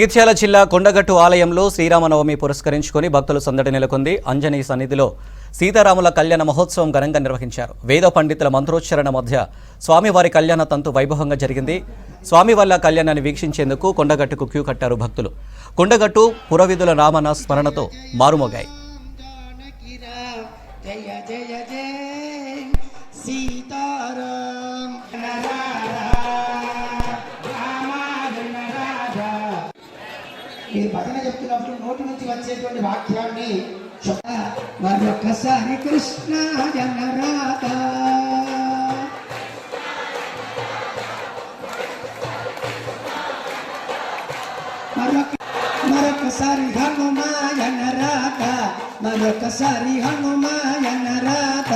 జగిత్యాల జిల్లా కొండగట్టు ఆలయంలో శ్రీరామనవమి పురస్కరించుకొని భక్తుల సందడి నెలకొంది. అంజనీ సన్నిధిలో సీతారాముల కళ్యాణ మహోత్సవం ఘనంగా నిర్వహించారు. వేద పండితుల మంత్రోచ్చరణ మధ్య స్వామివారి కళ్యాణ తంతు వైభవంగా జరిగింది. స్వామివార్ల కళ్యాణాన్ని వీక్షించేందుకు కొండగట్టుకు క్యూ కట్టారు భక్తులు. కొండగట్టు పురవిధుల నామన స్మరణతో మారుమోగాయి. మీరు భజన చెప్తున్నప్పుడు నోటి నుంచి వచ్చేటువంటి వాక్యాన్ని మరొకసారి కృష్ణ జనరాత మరొకసారి హనుమాయన రాత మరొకసారి హనుమాయన రాత